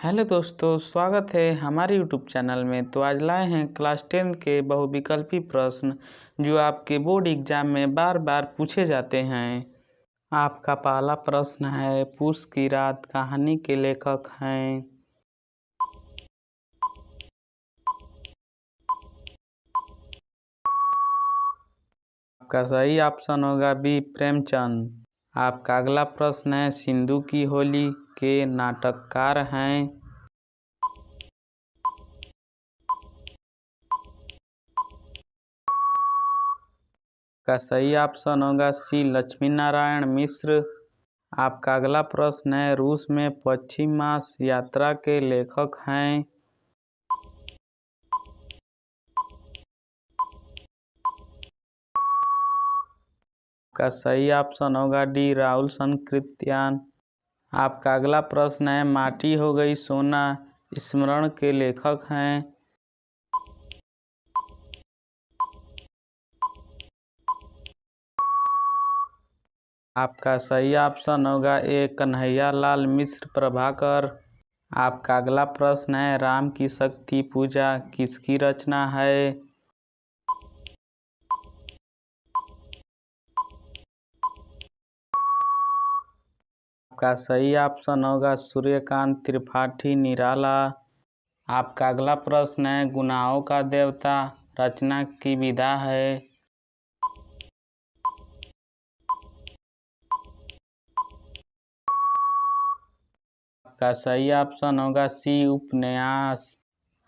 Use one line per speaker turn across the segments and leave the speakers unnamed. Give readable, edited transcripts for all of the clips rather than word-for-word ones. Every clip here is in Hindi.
हेलो दोस्तों, स्वागत है हमारे यूट्यूब चैनल में। तो आज लाए हैं क्लास 10 के बहुविकल्पी प्रश्न जो आपके बोर्ड एग्जाम में बार बार पूछे जाते हैं। आपका पहला प्रश्न है, पूस की रात कहानी के लेखक हैं। आपका सही ऑप्शन होगा बी, प्रेमचंद। आपका अगला प्रश्न है, सिंधु की होली के नाटककार हैं। का सही ऑप्शन होगा सी, लक्ष्मी नारायण मिश्र। आपका अगला प्रश्न है, रूस में पश्चिम मास यात्रा के लेखक हैं। का सही ऑप्शन होगा डी, राहुल संकृत्यान। आपका अगला प्रश्न है, माटी हो गई सोना स्मरण के लेखक हैं। आपका सही ऑप्शन होगा ए, कन्हैया लाल मिश्र प्रभाकर। आपका अगला प्रश्न है, राम की शक्ति पूजा किसकी रचना है। आपका सही ऑप्शन होगा सूर्यकांत त्रिपाठी निराला। आपका अगला प्रश्न है, गुनाहों का देवता रचना की विधा है। आपका सही ऑप्शन होगा सी, उपन्यास।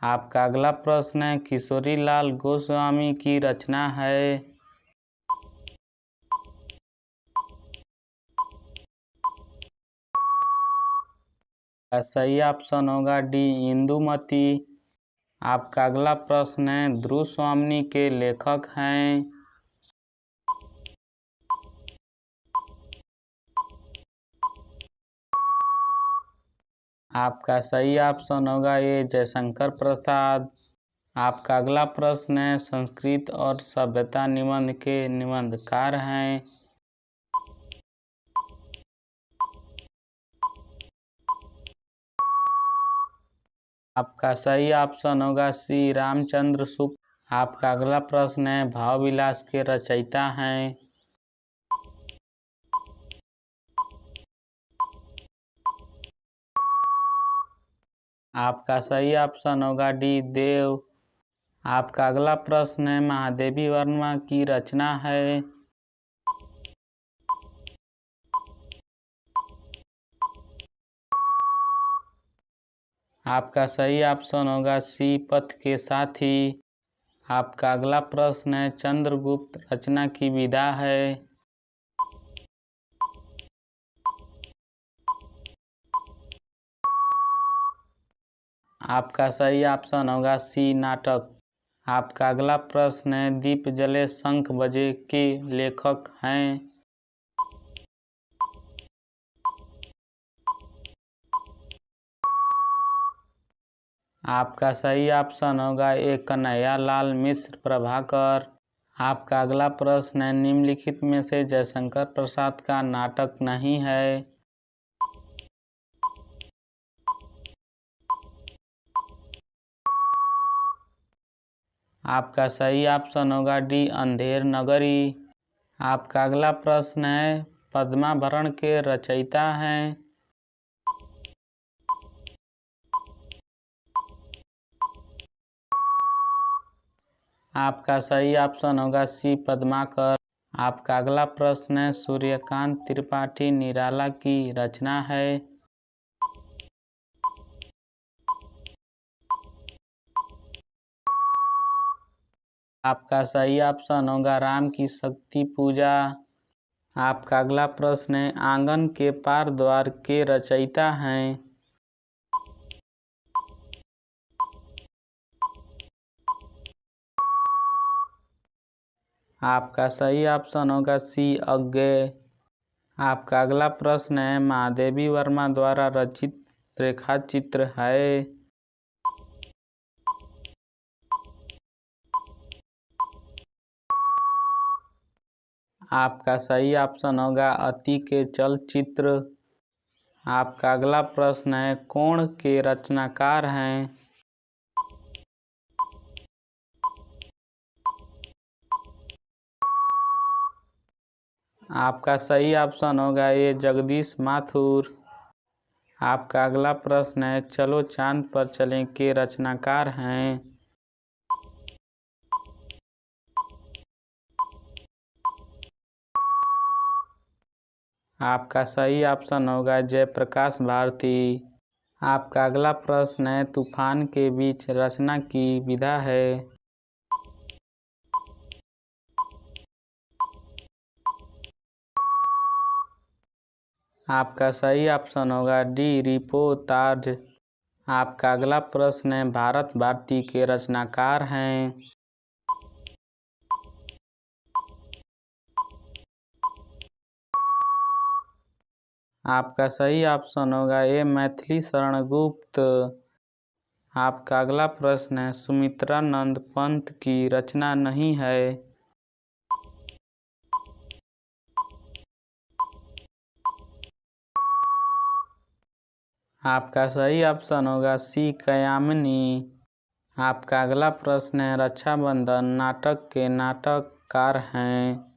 आपका अगला प्रश्न है, किशोरी लाल गोस्वामी की रचना है। सही ऑप्शन होगा डी, इंदुमती। आपका अगला प्रश्न है, ध्रुव स्वामी के लेखक हैं। आपका सही ऑप्शन होगा ये, जयशंकर प्रसाद। आपका अगला प्रश्न है, संस्कृत और सभ्यता निबंध के निबंधकार हैं। आपका सही ऑप्शन होगा सी, रामचंद्र शुक्ल। आपका अगला प्रश्न है, भाव विलास के रचयिता हैं। आपका सही ऑप्शन होगा डी, देव। आपका अगला प्रश्न है, महादेवी वर्मा की रचना है। आपका सही ऑप्शन होगा सी, पथ के साथी। आपका अगला प्रश्न है, चंद्रगुप्त रचना की विधा है। आपका सही ऑप्शन होगा सी, नाटक। आपका अगला प्रश्न है, दीप जले शंख बजे के लेखक हैं। आपका सही ऑप्शन होगा ए, कन्हैया लाल मिश्र प्रभाकर। आपका अगला प्रश्न है, निम्नलिखित में से जयशंकर प्रसाद का नाटक नहीं है। आपका सही ऑप्शन होगा डी, अंधेर नगरी। आपका अगला प्रश्न है, पद्माभरण के रचयिता हैं। आपका सही ऑप्शन होगा सी, पद्माकर। आपका अगला प्रश्न है, सूर्यकांत त्रिपाठी निराला की रचना है। आपका सही ऑप्शन होगा राम की शक्ति पूजा। आपका अगला प्रश्न है, आंगन के पार द्वार के रचयिता हैं। आपका सही ऑप्शन होगा सी, अज्ञेय। आपका अगला प्रश्न है, महादेवी वर्मा द्वारा रचित रेखाचित्र है। आपका सही ऑप्शन होगा अति के चलचित्र। आपका अगला प्रश्न है, कोण के रचनाकार हैं? आपका सही ऑप्शन होगा ये जगदीश माथुर। आपका अगला प्रश्न है, चलो चांद पर चलें के रचनाकार हैं? आपका सही ऑप्शन होगा जयप्रकाश भारती। आपका अगला प्रश्न है, तूफान के बीच रचना की विधा है? आपका सही ऑप्शन होगा डी रिपोर्ताज। आपका अगला प्रश्न है, भारत भारती के रचनाकार हैं? आपका सही ऑप्शन होगा ये मैथिली शरण गुप्त। आपका अगला प्रश्न है, सुमित्रानंद पंत की रचना नहीं है? आपका सही ऑप्शन होगा सी कयामिनी। आपका अगला प्रश्न है, रक्षाबंधन नाटक के नाटककार हैं?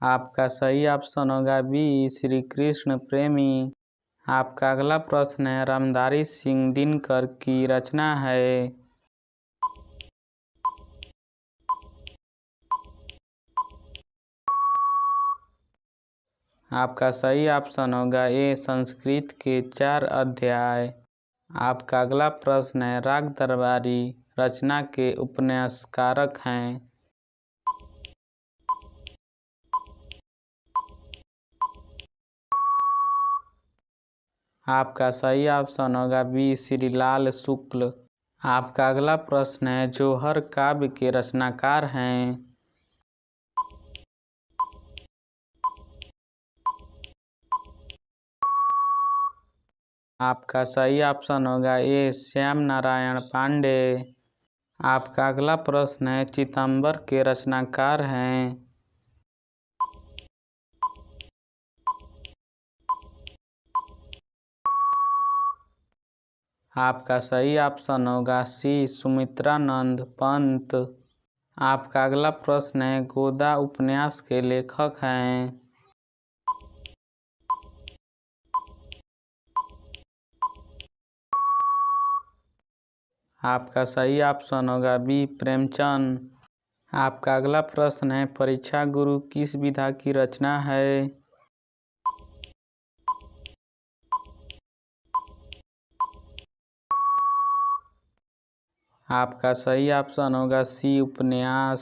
आपका सही ऑप्शन होगा बी श्री कृष्ण प्रेमी। आपका अगला प्रश्न है, रामधारी सिंह दिनकर की रचना है? आपका सही ऑप्शन होगा ए संस्कृत के 4 अध्याय। आपका अगला प्रश्न है, राग दरबारी रचना के उपन्यासकारक हैं? आपका सही ऑप्शन होगा बी श्रीलाल शुक्ल। आपका अगला प्रश्न है, जोहर काव्य के रचनाकार हैं? आपका सही ऑप्शन होगा ए श्याम नारायण पांडे। आपका अगला प्रश्न है, चितंबर के रचनाकार हैं? आपका सही ऑप्शन होगा सी सुमित्रानंद पंत। आपका अगला प्रश्न है, गोदा उपन्यास के लेखक हैं? आपका सही ऑप्शन होगा बी प्रेमचंद। आपका अगला प्रश्न है, परीक्षा गुरु किस विधा की रचना है? आपका सही ऑप्शन होगा सी उपन्यास।